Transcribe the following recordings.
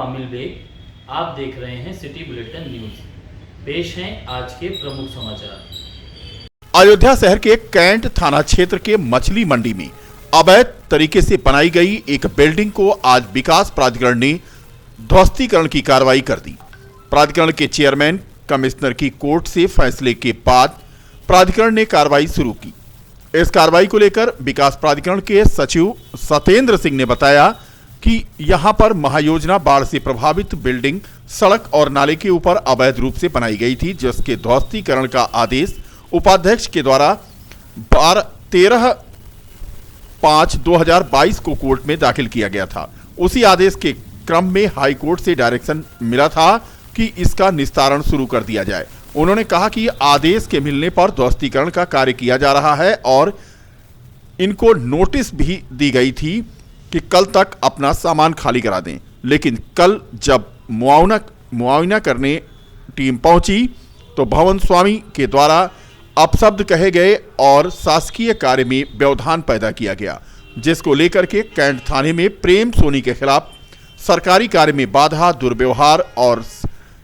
आमिल bag. आप देख रहे हैं सिटी बुलेटिन न्यूज। पेश हैं आज के प्रमुख समाचार। अयोध्या शहर के कैंट थाना क्षेत्र के मछली मंडी में अवैध तरीके से बनाई गई एक बिल्डिंग को आज विकास प्राधिकरण ने ध्वस्तीकरण की कार्रवाई कर दी। प्राधिकरण के चेयरमैन कमिश्नर की कोर्ट से फैसले के बाद प्राधिकरण ने कार्रवाई शुरू की। इस कार्रवाई को लेकर विकास प्राधिकरण के सचिव सत्येंद्र सिंह ने बताया कि यहां पर महायोजना बाढ़ से प्रभावित बिल्डिंग सड़क और नाले के ऊपर अवैध रूप से बनाई गई थी, जिसके ध्वस्तीकरण का आदेश उपाध्यक्ष के द्वारा 13/5/2022 को कोर्ट में दाखिल किया गया था। उसी आदेश के क्रम में हाई कोर्ट से डायरेक्शन मिला था कि इसका निस्तारण शुरू कर दिया जाए। उन्होंने कहा कि आदेश के मिलने पर ध्वस्तीकरण का कार्य किया जा रहा है और इनको नोटिस भी दी गई थी कि कल तक अपना सामान खाली करा दें, लेकिन कल जब मुआयना करने टीम पहुंची तो भवन स्वामी के द्वारा अपशब्द कहे गए और शासकीय कार्य में व्यवधान पैदा किया गया, जिसको लेकर के कैंट थाने में प्रेम सोनी के खिलाफ सरकारी कार्य में बाधा, दुर्व्यवहार और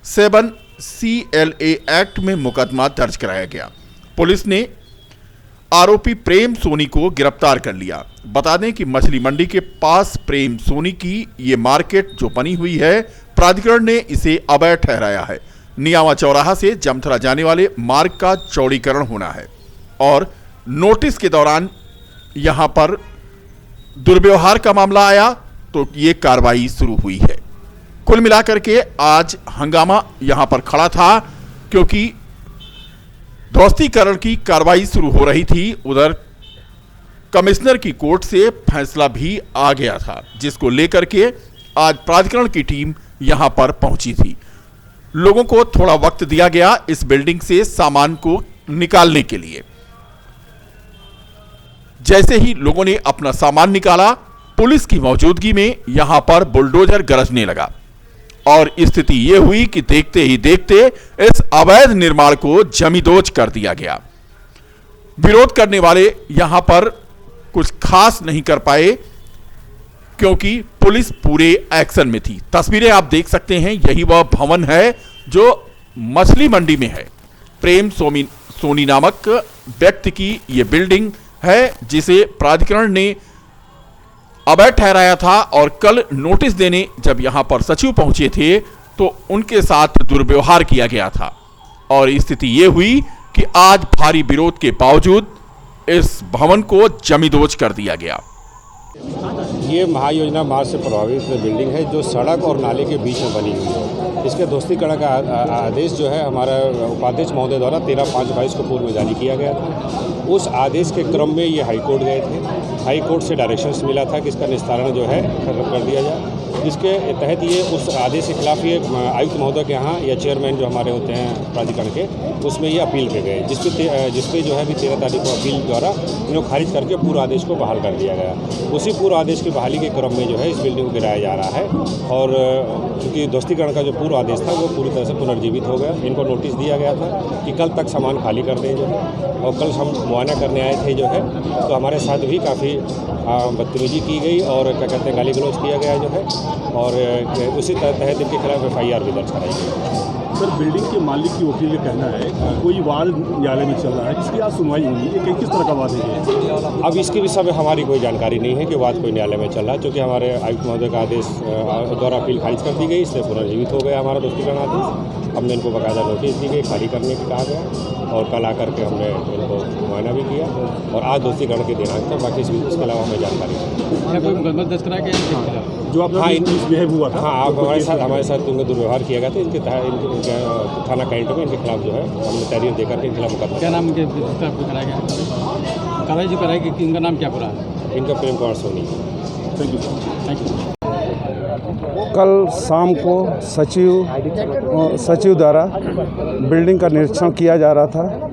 7 CLA एक्ट में मुकदमा दर्ज कराया गया। पुलिस ने आरोपी प्रेम सोनी को गिरफ्तार कर लिया। बता दें कि मछली मंडी के पास प्रेम सोनी की ये मार्केट जो बनी हुई है, प्राधिकरण ने इसे अवैध ठहराया है। नियामा चौराहा से जमथरा जाने वाले मार्ग का चौड़ीकरण होना है और नोटिस के दौरान यहां पर दुर्व्यवहार का मामला आया तो ये कार्रवाई शुरू हुई है। कुल मिलाकर के आज हंगामा यहां पर खड़ा था क्योंकि ध्वस्तीकरण की कार्रवाई शुरू हो रही थी। उधर कमिश्नर की कोर्ट से फैसला भी आ गया था, जिसको लेकर के आज प्राधिकरण की टीम यहां पर पहुंची थी। लोगों को थोड़ा वक्त दिया गया इस बिल्डिंग से सामान को निकालने के लिए। जैसे ही लोगों ने अपना सामान निकाला, पुलिस की मौजूदगी में यहां पर बुलडोजर गरजने लगा और स्थिति यह हुई कि देखते ही देखते इस अवैध निर्माण को जमींदोज कर दिया गया। विरोध करने वाले यहां पर कुछ खास नहीं कर पाए क्योंकि पुलिस पूरे एक्शन में थी। तस्वीरें आप देख सकते हैं, यही वह भवन है जो मछली मंडी में है। प्रेम सोनी नामक व्यक्ति की यह बिल्डिंग है जिसे प्राधिकरण ने अवैध ठहराया था और कल नोटिस देने जब यहां पर सचिव पहुंचे थे तो उनके साथ दुर्व्यवहार किया गया था और स्थिति यह हुई कि आज भारी विरोध के बावजूद इस भवन को जमींदोज कर दिया गया। ये महायोजना बाढ़ से प्रभावित बिल्डिंग है जो सड़क और नाले के बीच में बनी हुई है। इसके ध्वस्तीकरण का आदेश जो है हमारा उपाध्यक्ष महोदय द्वारा 13/5/22 को पूर्व में जारी किया गया था। उस आदेश के क्रम में ये हाईकोर्ट गए थे। हाई कोर्ट से डायरेक्शंस मिला था कि इसका निस्तारण जो है कर दिया जाए। इसके तहत ये उस आदेश के खिलाफ ये आयुक्त महोदय के यहाँ या चेयरमैन जो हमारे होते हैं प्राधिकरण के, उसमें ये अपील पे गए, जिसपे जो है अभी 13 तारीख को अपील द्वारा इन्होंने खारिज करके पूर्व आदेश को बहाल कर दिया गया। उसी पूर्व आदेश की बहाली के क्रम में जो है इस बिल्डिंग को गिराया जा रहा है और क्योंकि ध्वस्तीकरण का जो पूर्व आदेश था वो पूरी तरह से पुनर्जीवित हो गया। इनको नोटिस दिया गया था कि कल तक सामान खाली कर दें जो है, और कल हम मुआयना करने आए थे जो है तो हमारे साथ भी काफ़ी बदतमीजी की गई और क्या कहते हैं गाली गलौज किया गया जो है और उसी तहत इनके खिलाफ FIR भी दर्ज कराई गई। सर, बिल्डिंग के मालिक की वकील का कहना है कोई वाद न्यायालय में चल रहा है, जिसकी आज सुनवाई हुई है, किस तरह का वाद है? अब इसके विषय में हमारी कोई जानकारी नहीं है कि वाद कोई न्यायालय में चल रहा है, क्योंकि हमारे आयुक्त महोदय का आदेश द्वारा अपील खारिज कर दी गई, इसलिए पुनर्जीवित हो गया हमारा ध्वस्तीकरण आदेश। हमने इनको बाकायदा नोटिस दी गई, खाली करने की कहा गया और कल आकर के हमने इनको मुआयना भी किया और आज ध्वस्तीकरण के दिनांक था। बाकी इसके अलावा हमें जानकारी नहीं। जो आप मिसबिहेव हुआ था, हाँ, हमारे साथ उनका दुर्व्यवहार किया गया था। इनके थाना कैंट में इनके खिलाफ जो है हमने तहरीर देकर के इनके खिलाफ मुकदमा। क्या नाम कराया गया? कार्रवाई जो कराई कि इनका नाम क्या पूरा? इनका Prem Kumar Soni. Thank you. Thank you. कल शाम को सचिव द्वारा बिल्डिंग का निरीक्षण किया जा रहा था।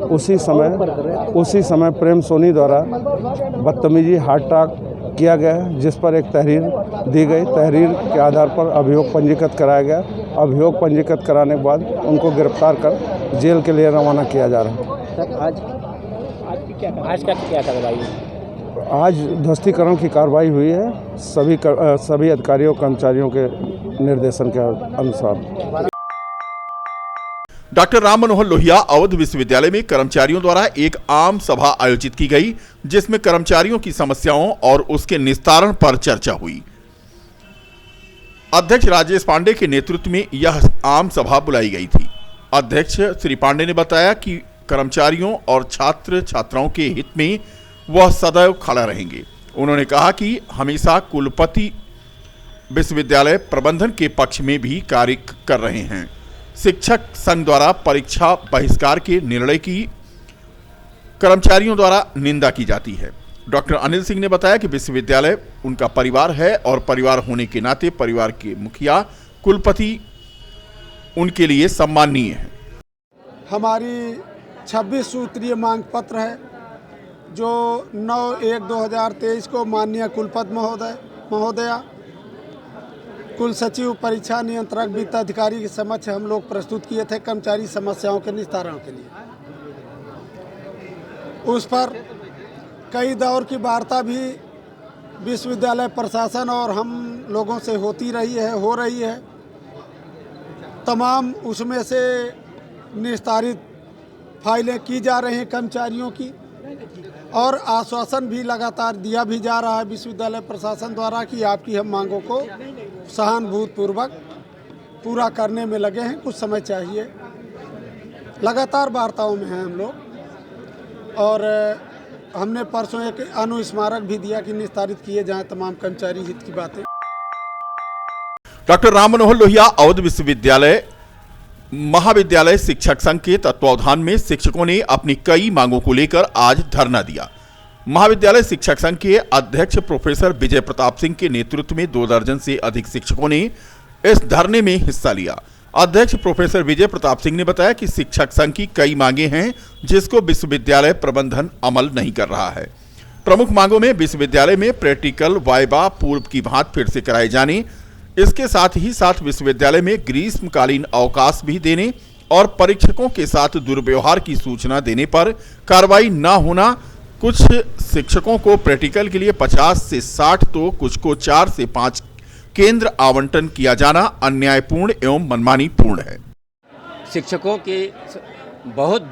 उसी समय प्रेम सोनी द्वारा बदतमीजी हार्ड टॉक किया गया, जिस पर एक तहरीर दी गई। तहरीर के आधार पर अभियोग पंजीकृत कराया गया। अभियोग पंजीकृत कराने के बाद उनको गिरफ्तार कर जेल के लिए रवाना किया जा रहा है। सर, आज क्या कार्रवाई? आज ध्वस्तीकरण की कार्रवाई हुई है सभी अधिकारियों कर्मचारियों के निर्देशन के अनुसार। डॉक्टर राम मनोहर लोहिया अवध विश्वविद्यालय में कर्मचारियों द्वारा एक आम सभा आयोजित की गई, जिसमें कर्मचारियों की समस्याओं और उसके निस्तारण पर चर्चा हुई। अध्यक्ष राजेश पांडे के नेतृत्व में यह आम सभा बुलाई गई थी। अध्यक्ष श्री पांडे ने बताया कि कर्मचारियों और छात्र छात्राओं के हित में वह सदैव खड़ा रहेंगे। उन्होंने कहा कि हमेशा कुलपति विश्वविद्यालय प्रबंधन के पक्ष में भी कार्य कर रहे हैं। शिक्षक संघ द्वारा परीक्षा बहिष्कार के निर्णय की कर्मचारियों द्वारा निंदा की जाती है। डॉक्टर अनिल सिंह ने बताया कि विश्वविद्यालय उनका परिवार है और परिवार होने के नाते परिवार के मुखिया कुलपति उनके लिए सम्माननीय है। हमारी 26 सूत्रीय मांग पत्र है जो 9/1/2023 को माननीय कुलपति महोदया कुल सचिव परीक्षा नियंत्रक वित्त अधिकारी के समक्ष हम लोग प्रस्तुत किए थे कर्मचारी समस्याओं के निस्तारण के लिए। उस पर कई दौर की वार्ता भी विश्वविद्यालय प्रशासन और हम लोगों से होती रही है, हो रही है। तमाम उसमें से निस्तारित फाइलें की जा रही हैं कर्मचारियों की, और आश्वासन भी लगातार दिया भी जा रहा है विश्वविद्यालय प्रशासन द्वारा कि आपकी हम मांगों को सहानुभूतिपूर्वक पूरा करने में लगे हैं, कुछ समय चाहिए। लगातार वार्ताओं में हैं हम लोग, और हमने परसों एक अनुस्मारक भी दिया कि निस्तारित किए जाएं तमाम कर्मचारी हित की बातें। डॉक्टर राम मनोहर लोहिया अवध विश्वविद्यालय महाविद्यालय शिक्षक संघ के तत्वावधान में शिक्षकों ने अपनी कई मांगों को लेकर आज धरना दिया। महाविद्यालय शिक्षक संघ के अध्यक्ष प्रोफेसर विजय प्रताप सिंह के नेतृत्व में 2 दर्जन से अधिक शिक्षकों ने इस धरने में हिस्सा लिया। अध्यक्ष प्रोफेसर विजय प्रताप सिंह ने बताया कि शिक्षक संघ की कई मांगे हैं जिसको विश्वविद्यालय प्रबंधन अमल नहीं कर रहा है। प्रमुख मांगों में विश्वविद्यालय में प्रैक्टिकल वाइवा पूर्व की भांति फिर से कराए जाने, इसके साथ ही साथ विश्वविद्यालय में ग्रीष्मकालीन अवकाश भी देने और परीक्षकों के साथ दुर्व्यवहार की सूचना देने पर कार्रवाई न होना, कुछ शिक्षकों को प्रैक्टिकल के लिए 50 से 60 तो कुछ को 4 से 5 केंद्र आवंटन किया जाना अन्यायपूर्ण एवं मनमानीपूर्ण है। शिक्षकों के बहुत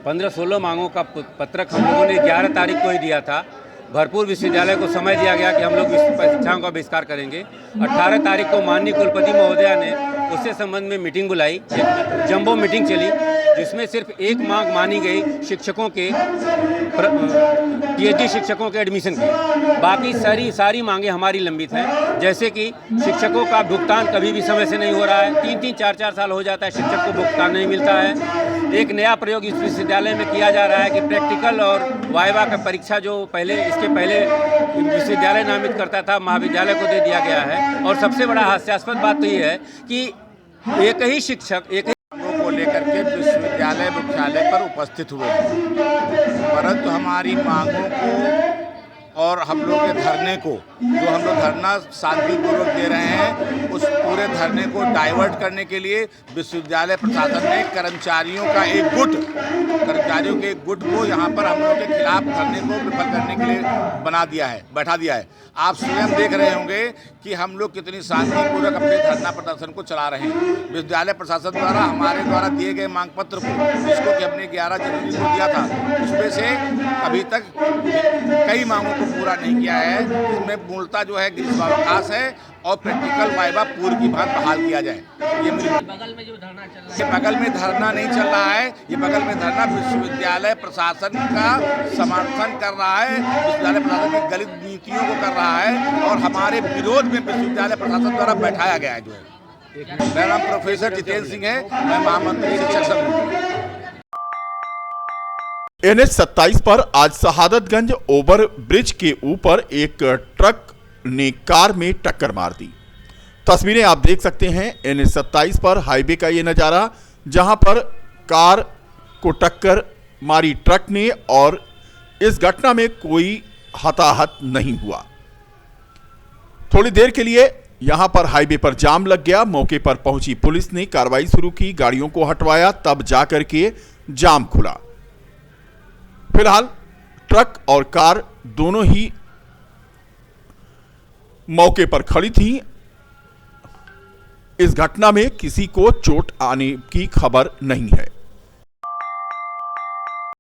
15-16 मांगों का पत्रक हम लोगों ने 11 तारीख को ही दिया था। भरपूर विश्वविद्यालय को समय दिया गया कि हम लोग परीक्षाओं का बहिष्कार करेंगे। 18 तारीख को माननीय कुलपति महोदया ने उससे संबंध में मीटिंग बुलाई, एक जंबो मीटिंग चली, जिसमें सिर्फ एक मांग मानी गई शिक्षकों के पीएचडी शिक्षकों के एडमिशन की। बाकी सारी मांगें हमारी लंबित हैं, जैसे कि शिक्षकों का भुगतान कभी भी समय से नहीं हो रहा है। 3-3, 4-4 साल हो जाता है, शिक्षक को भुगतान नहीं मिलता है। एक नया प्रयोग इस विश्वविद्यालय में किया जा रहा है कि प्रैक्टिकल और वाइवा का परीक्षा जो इसके पहले विश्वविद्यालय नामित करता था, महाविद्यालय को दे दिया गया है। और सबसे बड़ा हास्यास्पद बात तो ये है कि एक ही शिक्षक को लेकर के विश्वविद्यालय मुख्यालय पर उपस्थित हुए हैं, परंतु हमारी मांगों को और हम लोग के धरने को, जो हम लोग धरना शांतिपूर्वक दे रहे हैं, उस पूरे धरने को डाइवर्ट करने के लिए विश्वविद्यालय प्रशासन ने कर्मचारियों के एक गुट को यहाँ पर हम लोग के खिलाफ धरने को विफल करने के लिए बैठा दिया है। आप स्वयं देख रहे होंगे कि हम लोग कितनी शांतिपूर्वक अपने धरना प्रदर्शन को चला रहे हैं। विश्वविद्यालय प्रशासन द्वारा हमारे द्वारा दिए गए मांग पत्र को, जिसको कि हमने 11 जनवरी को दिया था, उसमें से अभी तक कई मांगों को पूरा नहीं किया है। इसमें मूलतः जो है ग्रीष्मावकाश है और प्रैक्टिकल वाइवा पूर्व की भांति बहाल किया जाए। ये मेरी बगल में जो धरना चल रहा है, ये बगल में धरना नहीं चल रहा है, ये बगल में धरना विश्वविद्यालय प्रशासन का समर्थन कर रहा है, विश्वविद्यालय प्रशासन की गलत नीतियों को कर रहा है और हमारे विरोध में विश्वविद्यालय प्रशासन द्वारा बैठाया गया है। जो है, मेरा नाम प्रोफेसर जितेंद्र सिंह है, मैं महामंत्री शिक्षक संघ। NH 27 पर आज शहादतगंज ओवर ब्रिज के ऊपर एक ट्रक ने कार में टक्कर मार दी। तस्वीरें आप देख सकते हैं NH 27 पर हाईवे का ये नजारा, जहां पर कार को टक्कर मारी ट्रक ने, और इस घटना में कोई हताहत नहीं हुआ। थोड़ी देर के लिए यहां पर हाईवे पर जाम लग गया। मौके पर पहुंची पुलिस ने कार्रवाई शुरू की, गाड़ियों को हटवाया, तब जाकर के जाम खुला। फिलहाल ट्रक और कार दोनों ही मौके पर खड़ी थीं। इस घटना में किसी को चोट आने की खबर नहीं है।